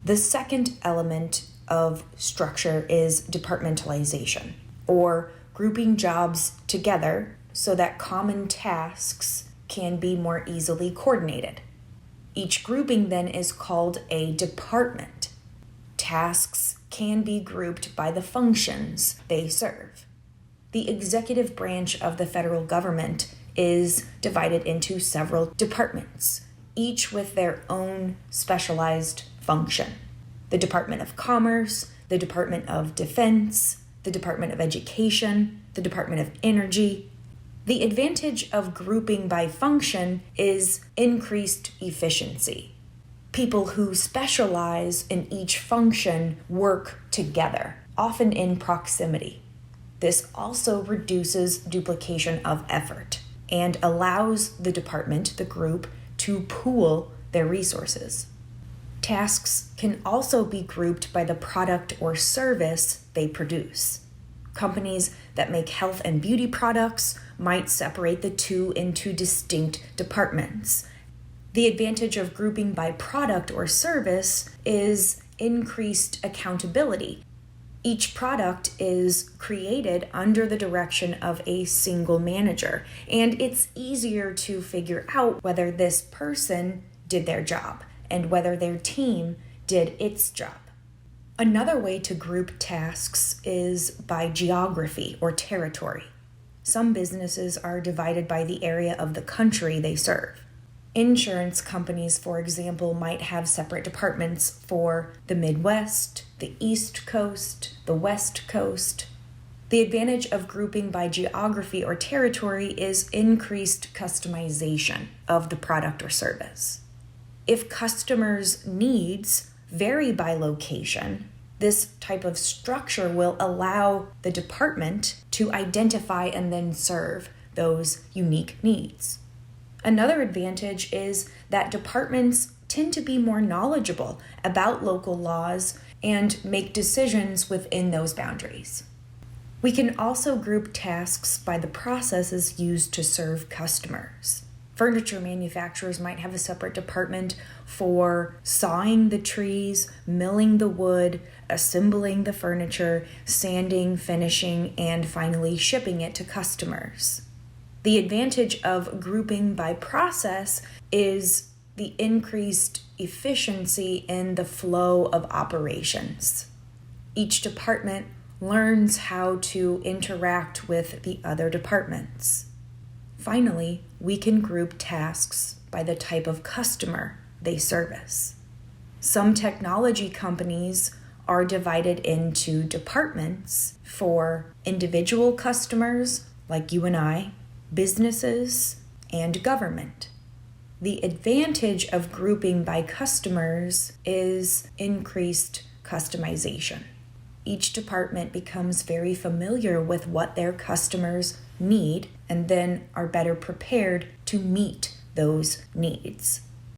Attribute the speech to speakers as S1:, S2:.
S1: The second element of structure is departmentalization, or grouping jobs together so that common tasks can be more easily coordinated. Each grouping then is called a department. Tasks can be grouped by the functions they serve. The executive branch of the federal government is divided into several departments, each with their own specialized function. The Department of Commerce, the Department of Defense, the Department of Education, the Department of Energy. The advantage of grouping by function is increased efficiency. People who specialize in each function work together, often in proximity. This also reduces duplication of effort and allows the department, the group, to pool their resources. Tasks can also be grouped by the product or service they produce. Companies that make health and beauty products might separate the two into distinct departments. The advantage of grouping by product or service is increased accountability. Each product is created under the direction of a single manager, and it's easier to figure out whether this person did their job and whether their team did its job. Another way to group tasks is by geography or territory. Some businesses are divided by the area of the country they serve. Insurance companies, for example, might have separate departments for the Midwest, the East Coast, the West Coast. The advantage of grouping by geography or territory is increased customization of the product or service. If customers' needs vary by location, this type of structure will allow the department to identify and then serve those unique needs. Another advantage is that departments tend to be more knowledgeable about local laws and make decisions within those boundaries. We can also group tasks by the processes used to serve customers. Furniture manufacturers might have a separate department for sawing the trees, milling the wood, assembling the furniture, sanding, finishing, and finally shipping it to customers. The advantage of grouping by process is the increased efficiency in the flow of operations. Each department learns how to interact with the other departments. Finally, we can group tasks by the type of customer they service. Some technology companies are divided into departments for individual customers, like you and I, businesses, and government. The advantage of grouping by customers is increased customization. Each department becomes very familiar with what their customers need and then are better prepared to meet those needs.